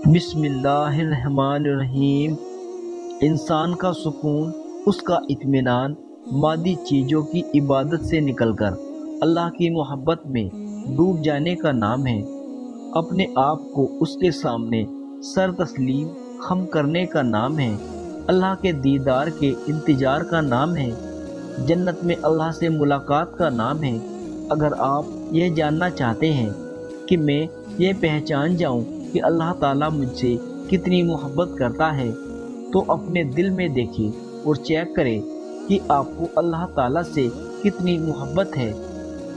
بسم اللہ الرحمن الرحیم۔ انسان کا سکون، اس کا اطمینان مادی چیزوں کی عبادت سے نکل کر اللہ کی محبت میں ڈوب جانے کا نام ہے۔ اپنے آپ کو اس کے سامنے سر تسلیم خم کرنے کا نام ہے۔ اللہ کے دیدار کے انتظار کا نام ہے۔ جنت میں اللہ سے ملاقات کا نام ہے۔ اگر آپ یہ جاننا چاہتے ہیں کہ میں یہ پہچان جاؤں کہ اللہ تعالیٰ مجھ سے کتنی محبت کرتا ہے، تو اپنے دل میں دیکھیں اور چیک کریں کہ آپ کو اللہ تعالیٰ سے کتنی محبت ہے۔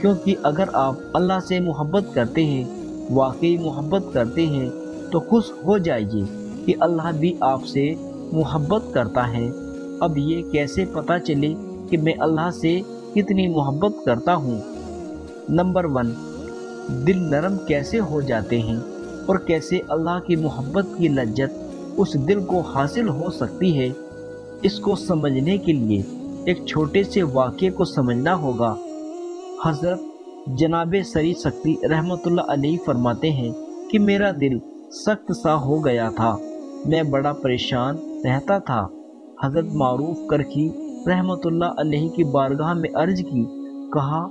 کیونکہ اگر آپ اللہ سے محبت کرتے ہیں، واقعی محبت کرتے ہیں، تو خوش ہو جائیے کہ اللہ بھی آپ سے محبت کرتا ہے۔ اب یہ کیسے پتہ چلے کہ میں اللہ سے کتنی محبت کرتا ہوں؟ نمبر 1، دل نرم کیسے ہو جاتے ہیں اور کیسے اللہ کی محبت کی لذت اس دل کو حاصل ہو سکتی ہے؟ اس کو سمجھنے کے لیے ایک چھوٹے سے واقعے کو سمجھنا ہوگا۔ حضرت جناب سری سکتی رحمۃ اللہ علیہ فرماتے ہیں کہ میرا دل سخت سا ہو گیا تھا، میں بڑا پریشان رہتا تھا۔ حضرت معروف کرکی رحمۃ اللہ علیہ کی بارگاہ میں عرض کی، کہا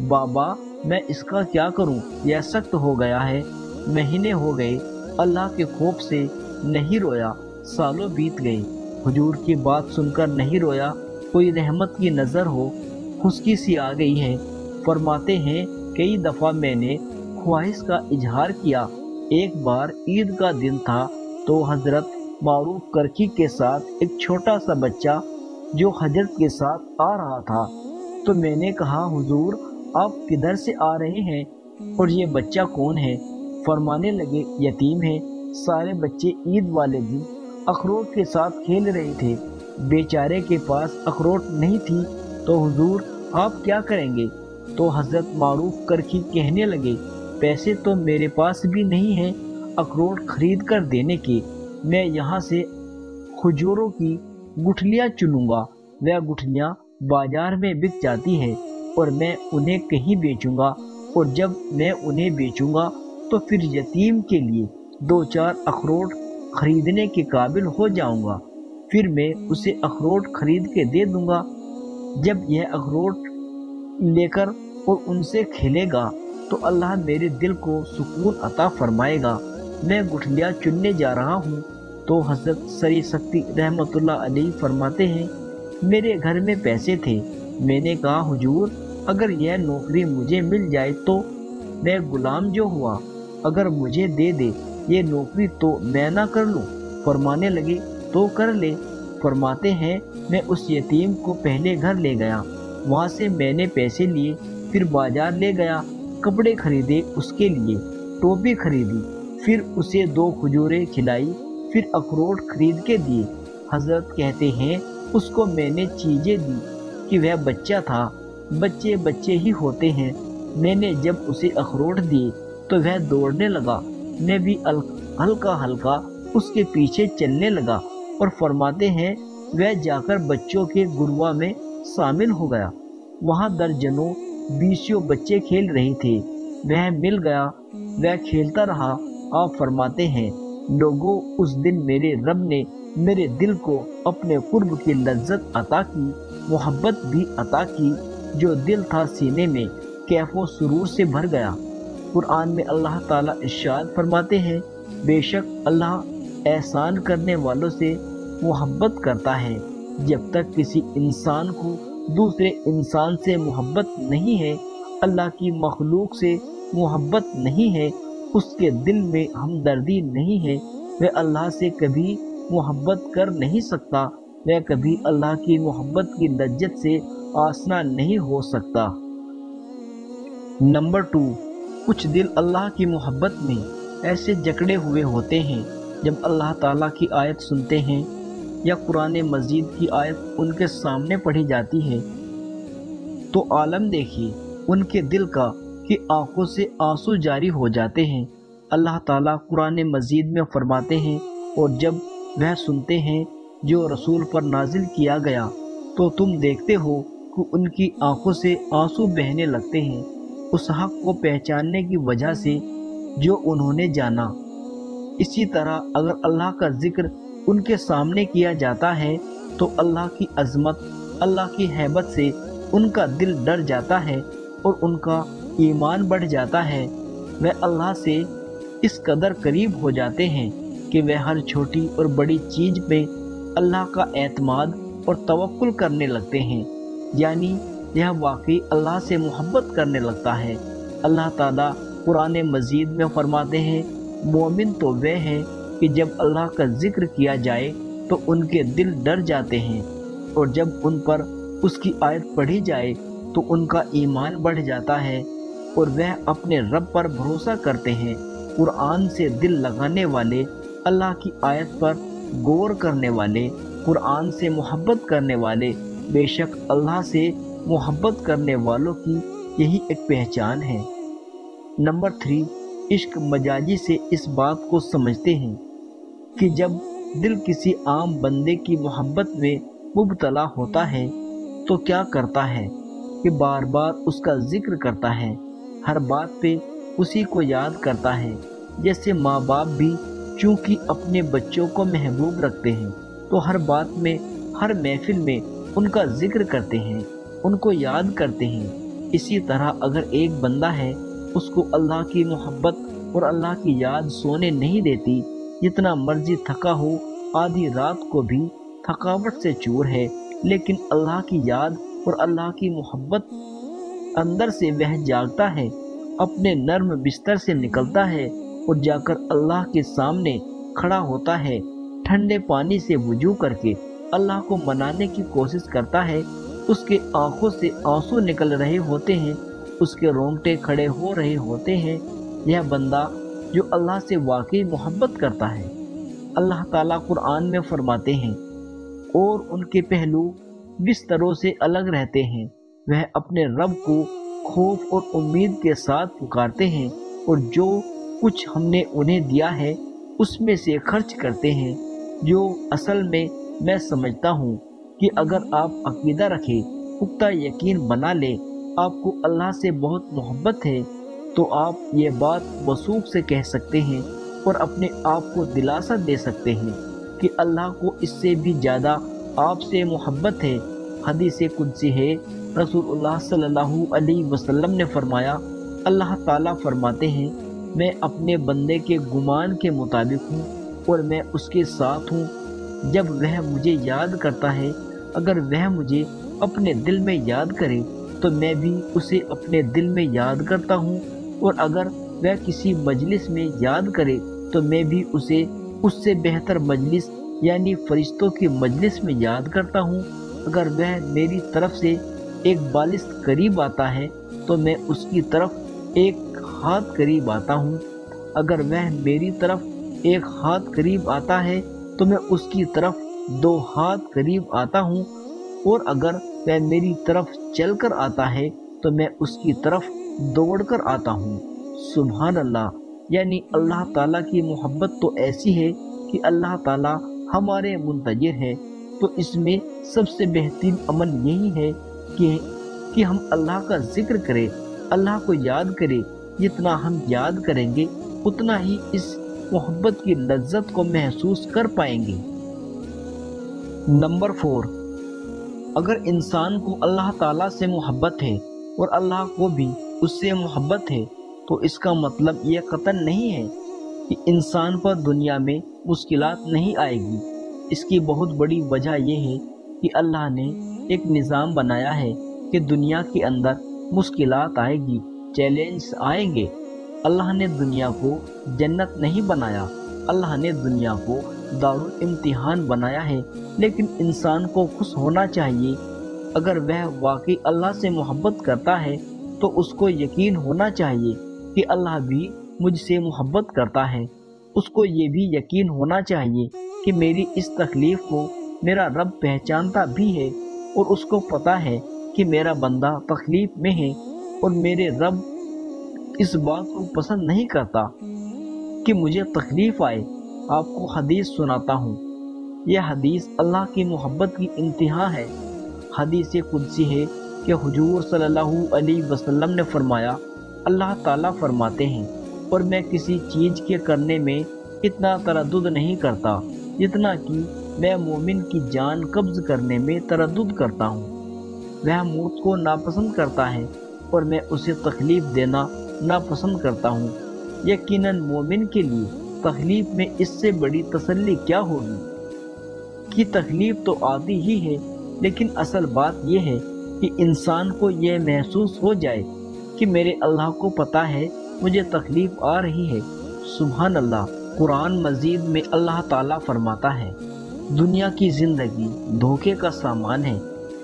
بابا میں اس کا کیا کروں، یہ سخت ہو گیا ہے۔ مہینے ہو گئے، اللہ کے خوف سے نہیں رویا، سالوں بیت گئے، حضور کی بات سن کر نہیں رویا، کوئی رحمت کی نظر ہو، خشکی سی آ گئی ہے۔ فرماتے ہیں کئی دفعہ میں نے خواہش کا اظہار کیا۔ ایک بار عید کا دن تھا تو حضرت معروف کرکی کے ساتھ ایک چھوٹا سا بچہ جو حضرت کے ساتھ آ رہا تھا، تو میں نے کہا حضور آپ کدھر سے آ رہے ہیں اور یہ بچہ کون ہے؟ فرمانے لگے یتیم ہے، سارے بچے عید والے دن اخروٹ کے ساتھ کھیل رہے تھے، بیچارے کے پاس اخروٹ نہیں تھی، تو حضور آپ کیا کریں گے؟ تو حضرت معروف کرکی کہنے لگے پیسے تو میرے پاس بھی نہیں ہیں اخروٹ خرید کر دینے کے، میں یہاں سے کھجوروں کی گٹھلیاں چنوں گا، وہ گٹھلیاں بازار میں بک جاتی ہیں اور میں انہیں کہیں بیچوں گا، اور جب میں انہیں بیچوں گا تو پھر یتیم کے لیے 2-4 اخروٹ خریدنے کے قابل ہو جاؤں گا، پھر میں اسے اخروٹ خرید کے دے دوں گا۔ جب یہ اخروٹ لے کر اور ان سے کھیلے گا تو اللہ میرے دل کو سکون عطا فرمائے گا۔ میں گٹھلیاں چننے جا رہا ہوں۔ تو حضرت سری سکتی رحمۃ اللہ علیہ فرماتے ہیں میرے گھر میں پیسے تھے، میں نے کہا حضور اگر یہ نوکری مجھے مل جائے تو میں غلام جو ہوا، اگر مجھے دے دے یہ نوکری تو میں نہ کر لوں؟ فرمانے لگے تو کر لے۔ فرماتے ہیں میں اس یتیم کو پہلے گھر لے گیا، وہاں سے میں نے پیسے لیے، پھر بازار لے گیا، کپڑے خریدے، اس کے لیے ٹوپی خریدی، پھر اسے 2 کھجوریں کھلائی، پھر اخروٹ خرید کے دیے۔ حضرت کہتے ہیں اس کو میں نے چیزیں دی کہ وہ بچہ تھا، بچے بچے ہی ہوتے ہیں۔ میں نے جب اسے اخروٹ دیے تو وہ دوڑنے لگا، میں بھی ہلکا ہلکا اس کے پیچھے چلنے لگا، اور فرماتے ہیں وہ جا کر بچوں کے گروہ میں شامل ہو گیا، وہاں درجنوں بیسوں بچے کھیل رہے تھے، وہ مل گیا، وہ کھیلتا رہا۔ آپ فرماتے ہیں لوگوں اس دن میرے رب نے میرے دل کو اپنے قرب کی لذت عطا کی، محبت بھی عطا کی، جو دل تھا سینے میں کیف و سرور سے بھر گیا۔ قرآن میں اللہ تعالیٰ ارشاد فرماتے ہیں بے شک اللہ احسان کرنے والوں سے محبت کرتا ہے۔ جب تک کسی انسان کو دوسرے انسان سے محبت نہیں ہے، اللہ کی مخلوق سے محبت نہیں ہے، اس کے دل میں ہمدردی نہیں ہے، وہ اللہ سے کبھی محبت کر نہیں سکتا، وہ کبھی اللہ کی محبت کی لذت سے آشنا نہیں ہو سکتا۔ نمبر 2، کچھ دل اللہ کی محبت میں ایسے جکڑے ہوئے ہوتے ہیں جب اللہ تعالیٰ کی آیت سنتے ہیں یا قرآن مجید کی آیت ان کے سامنے پڑھی جاتی ہے تو عالم دیکھیے ان کے دل کا کہ آنکھوں سے آنسو جاری ہو جاتے ہیں۔ اللہ تعالیٰ قرآن مجید میں فرماتے ہیں اور جب وہ سنتے ہیں جو رسول پر نازل کیا گیا تو تم دیکھتے ہو کہ ان کی آنکھوں سے آنسو بہنے لگتے ہیں، اس حق کو پہچاننے کی وجہ سے جو انہوں نے جانا۔ اسی طرح اگر اللہ کا ذکر ان کے سامنے کیا جاتا ہے تو اللہ کی عظمت، اللہ کی ہیبت سے ان کا دل ڈر جاتا ہے اور ان کا ایمان بڑھ جاتا ہے۔ وہ اللہ سے اس قدر قریب ہو جاتے ہیں کہ وہ ہر چھوٹی اور بڑی چیز پہ اللہ کا اعتماد اور توکل کرنے لگتے ہیں، یعنی یہ واقعی اللہ سے محبت کرنے لگتا ہے۔ اللہ تعالیٰ قرآن مجید میں فرماتے ہیں، مومن تو وہ ہیں کہ جب اللہ کا ذکر کیا جائے تو ان کے دل ڈر جاتے ہیں، اور جب ان پر اس کی آیت پڑھی جائے تو ان کا ایمان بڑھ جاتا ہے اور وہ اپنے رب پر بھروسہ کرتے ہیں۔ قرآن سے دل لگانے والے، اللہ کی آیت پر غور کرنے والے، قرآن سے محبت کرنے والے، بے شک اللہ سے محبت کرنے والوں کی یہی ایک پہچان ہے۔ نمبر 3، عشق مجازی سے اس بات کو سمجھتے ہیں کہ جب دل کسی عام بندے کی محبت میں مبتلا ہوتا ہے تو کیا کرتا ہے کہ بار بار اس کا ذکر کرتا ہے، ہر بات پہ اسی کو یاد کرتا ہے۔ جیسے ماں باپ بھی چونکہ اپنے بچوں کو محبوب رکھتے ہیں تو ہر بات میں، ہر محفل میں ان کا ذکر کرتے ہیں، ان کو یاد کرتے ہیں۔ اسی طرح اگر ایک بندہ ہے، اس کو اللہ کی محبت اور اللہ کی یاد سونے نہیں دیتی، جتنا مرضی تھکا ہو، آدھی رات کو بھی تھکاوٹ سے چور ہے، لیکن اللہ کی یاد اور اللہ کی محبت اندر سے وہ جاگتا ہے، اپنے نرم بستر سے نکلتا ہے اور جا کر اللہ کے سامنے کھڑا ہوتا ہے، ٹھنڈے پانی سے وضو کر کے اللہ کو منانے کی کوشش کرتا ہے، اس کے آنکھوں سے آنسو نکل رہے ہوتے ہیں، اس کے رونگٹے کھڑے ہو رہے ہوتے ہیں۔ یہ بندہ جو اللہ سے واقعی محبت کرتا ہے، اللہ تعالیٰ قرآن میں فرماتے ہیں، اور ان کے پہلو بستروں سے الگ رہتے ہیں، وہ اپنے رب کو خوف اور امید کے ساتھ پکارتے ہیں اور جو کچھ ہم نے انہیں دیا ہے اس میں سے خرچ کرتے ہیں۔ جو اصل میں سمجھتا ہوں کہ اگر آپ عقیدہ رکھیں، پختہ یقین بنا لیں، آپ کو اللہ سے بہت محبت ہے، تو آپ یہ بات وثوق سے کہہ سکتے ہیں اور اپنے آپ کو دلاسا دے سکتے ہیں کہ اللہ کو اس سے بھی زیادہ آپ سے محبت ہے۔ حدیث قدسی ہے، رسول اللہ صلی اللہ علیہ وسلم نے فرمایا، اللہ تعالیٰ فرماتے ہیں، میں اپنے بندے کے گمان کے مطابق ہوں اور میں اس کے ساتھ ہوں جب وہ مجھے یاد کرتا ہے۔ اگر وہ مجھے اپنے دل میں یاد کرے تو میں بھی اسے اپنے دل میں یاد کرتا ہوں، اور اگر وہ کسی مجلس میں یاد کرے تو میں بھی اسے اس سے بہتر مجلس یعنی فرشتوں کی مجلس میں یاد کرتا ہوں۔ اگر وہ میری طرف سے ایک بالشت قریب آتا ہے تو میں اس کی طرف ایک ہاتھ قریب آتا ہوں، اگر وہ میری طرف ایک ہاتھ قریب آتا ہے تو میں اس کی طرف 2 ہاتھ قریب آتا ہوں، اور اگر وہ میری طرف چل کر آتا ہے تو میں اس کی طرف دوڑ کر آتا ہوں۔ سبحان اللہ، یعنی اللہ تعالیٰ کی محبت تو ایسی ہے کہ اللہ تعالیٰ ہمارے منتظر ہے۔ تو اس میں سب سے بہترین عمل یہی ہے کہ ہم اللہ کا ذکر کریں، اللہ کو یاد کریں۔ جتنا ہم یاد کریں گے اتنا ہی اس محبت کی لذت کو محسوس کر پائیں گے۔ نمبر 4، اگر انسان کو اللہ تعالیٰ سے محبت ہے اور اللہ کو بھی اس سے محبت ہے تو اس کا مطلب یہ قطعاً نہیں ہے کہ انسان پر دنیا میں مشکلات نہیں آئے گی۔ اس کی بہت بڑی وجہ یہ ہے کہ اللہ نے ایک نظام بنایا ہے کہ دنیا کے اندر مشکلات آئے گی، چیلنج آئیں گے۔ اللہ نے دنیا کو جنت نہیں بنایا، اللہ نے دنیا کو دارالامتحان بنایا ہے، لیکن انسان کو خوش ہونا چاہیے۔ اگر وہ واقعی اللہ سے محبت کرتا ہے تو اس کو یقین ہونا چاہیے کہ اللہ بھی مجھ سے محبت کرتا ہے۔ اس کو یہ بھی یقین ہونا چاہیے کہ میری اس تکلیف کو میرا رب پہچانتا بھی ہے، اور اس کو پتہ ہے کہ میرا بندہ تکلیف میں ہے، اور میرے رب اس بات کو پسند نہیں کرتا کہ مجھے تکلیف آئے۔ آپ کو حدیث سناتا ہوں، یہ حدیث اللہ کی محبت کی انتہا ہے۔ حدیث قدسی ہے کہ حضور صلی اللہ علیہ وسلم نے فرمایا، اللہ تعالیٰ فرماتے ہیں، اور میں کسی چیز کے کرنے میں اتنا تردد نہیں کرتا جتنا کہ میں مومن کی جان قبض کرنے میں تردد کرتا ہوں۔ وہ موت کو ناپسند کرتا ہے اور میں اسے تکلیف دینا ناپسند کرتا ہوں۔ یقیناً مومن کے لیے تکلیف میں اس سے بڑی تسلی کیا ہوگی کہ تکلیف تو آتی ہی ہے، لیکن اصل بات یہ ہے کہ انسان کو یہ محسوس ہو جائے کہ میرے اللہ کو پتہ ہے مجھے تکلیف آ رہی ہے۔ سبحان اللہ۔ قرآن مجید میں اللہ تعالیٰ فرماتا ہے، دنیا کی زندگی دھوکے کا سامان ہے۔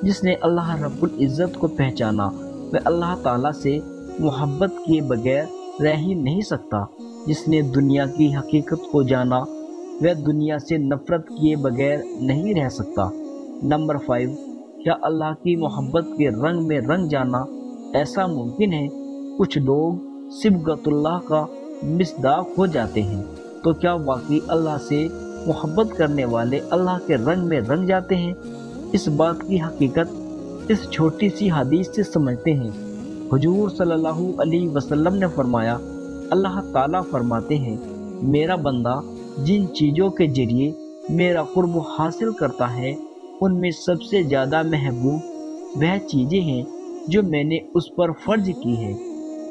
جس نے اللہ رب العزت کو پہچانا وہ اللہ تعالیٰ سے محبت کیے بغیر رہ ہی نہیں سکتا۔ جس نے دنیا کی حقیقت کو جانا وہ دنیا سے نفرت کیے بغیر نہیں رہ سکتا۔ نمبر 5، کیا اللہ کی محبت کے رنگ میں رنگ جانا ایسا ممکن ہے؟ کچھ لوگ صبغت اللہ کا مصداق ہو جاتے ہیں، تو کیا واقعی اللہ سے محبت کرنے والے اللہ کے رنگ میں رنگ جاتے ہیں؟ اس بات کی حقیقت اس چھوٹی سی حدیث سے سمجھتے ہیں۔ حضور صلی اللہ علیہ وسلم نے فرمایا، اللہ تعالیٰ فرماتے ہیں، میرا بندہ جن چیزوں کے ذریعے میرا قرب حاصل کرتا ہے ان میں سب سے زیادہ محبوب وہ چیزیں ہیں جو میں نے اس پر فرض کی ہے،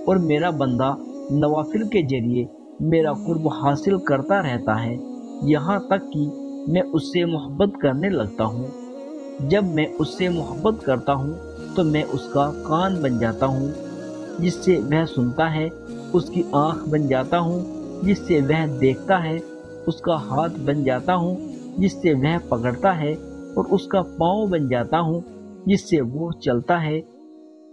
اور میرا بندہ نوافل کے ذریعے میرا قرب حاصل کرتا رہتا ہے یہاں تک کہ میں اس سے محبت کرنے لگتا ہوں۔ جب میں اس سے محبت کرتا ہوں تو میں اس کا کان بن جاتا ہوں جس سے وہ سنتا ہے، اس کی آنکھ بن جاتا ہوں جس سے وہ دیکھتا ہے، اس کا ہاتھ بن جاتا ہوں جس سے وہ پکڑتا ہے، اور اس کا پاؤں بن جاتا ہوں جس سے وہ چلتا ہے۔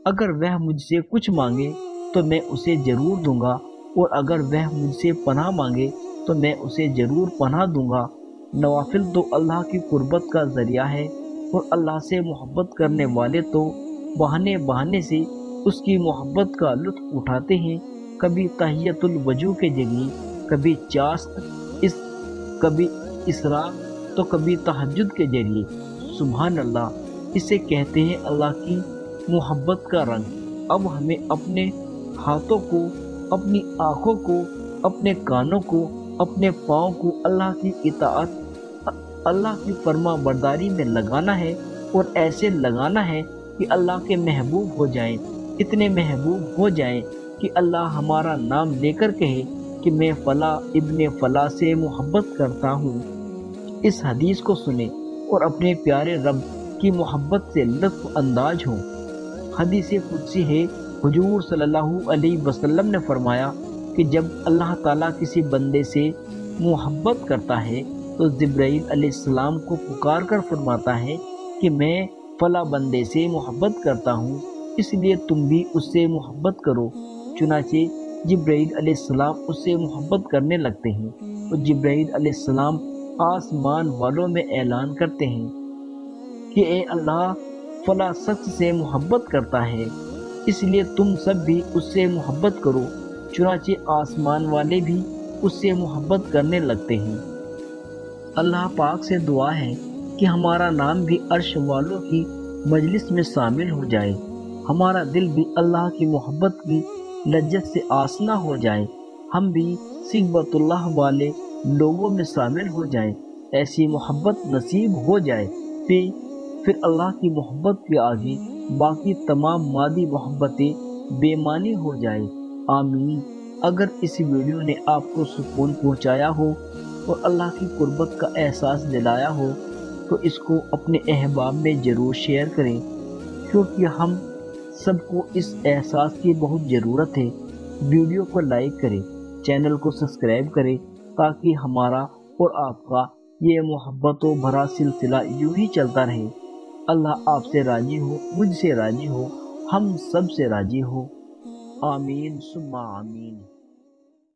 اگر وہ مجھ سے کچھ مانگے تو میں اسے ضرور دوں گا، اور اگر وہ مجھ سے پناہ مانگے تو میں اسے ضرور پناہ دوں گا۔ نوافل تو اللہ کی قربت کا ذریعہ ہے، اور اللہ سے محبت کرنے والے تو بہانے بہانے سے اس کی محبت کا لطف اٹھاتے ہیں، کبھی تحیت الوجو کے ذریعے، کبھی چاشت، کبھی اسراء، تو کبھی تہجد کے ذریعے۔ سبحان اللہ۔ اسے کہتے ہیں اللہ کی محبت کا رنگ۔ اب ہمیں اپنے ہاتھوں کو، اپنی آنکھوں کو، اپنے کانوں کو، اپنے پاؤں کو اللہ کی اطاعت، اللہ کی فرما برداری میں لگانا ہے، اور ایسے لگانا ہے کہ اللہ کے محبوب ہو جائیں، اتنے محبوب ہو جائیں کہ اللہ ہمارا نام لے کر کہے کہ میں فلاں ابن فلاں سے محبت کرتا ہوں۔ اس حدیث کو سنیں اور اپنے پیارے رب کی محبت سے لطف انداز ہوں۔ حدیث قدسی ہے، حضور صلی اللہ علیہ وسلم نے فرمایا کہ جب اللہ تعالیٰ کسی بندے سے محبت کرتا ہے تو جبرائیل علیہ السلام کو پکار کر فرماتا ہے کہ میں فلاں بندے سے محبت کرتا ہوں، اس لیے تم بھی اس سے محبت کرو۔ چنانچہ جبرائیل علیہ السلام اس سے محبت کرنے لگتے ہیں، اور جبرائیل علیہ السلام آسمان والوں میں اعلان کرتے ہیں کہ اے اللہ، فلاں شخص سے محبت کرتا ہے، اس لیے تم سب بھی اس سے محبت کرو۔ چنانچہ آسمان والے بھی اس سے محبت کرنے لگتے ہیں۔ اللہ پاک سے دعا ہے کہ ہمارا نام بھی عرش والوں کی مجلس میں شامل ہو جائے، ہمارا دل بھی اللہ کی محبت کی لذت سے آشنا ہو جائے، ہم بھی صحبت اللہ والے لوگوں میں شامل ہو جائیں، ایسی محبت نصیب ہو جائے، پھر اللہ کی محبت کے آگے باقی تمام مادی محبتیں بے معنی ہو جائیں۔ آمین۔ اگر اس ویڈیو نے آپ کو سکون پہنچایا ہو اور اللہ کی قربت کا احساس دلایا ہو تو اس کو اپنے احباب میں ضرور شیئر کریں، کیونکہ ہم سب کو اس احساس کی بہت ضرورت ہے۔ ویڈیو کو لائک کریں، چینل کو سبسکرائب کریں، تاکہ ہمارا اور آپ کا یہ محبتوں بھرا سلسلہ یوں ہی چلتا رہے۔ اللہ آپ سے راضی ہو، مجھ سے راضی ہو، ہم سب سے راضی ہو۔ آمین ثم آمین۔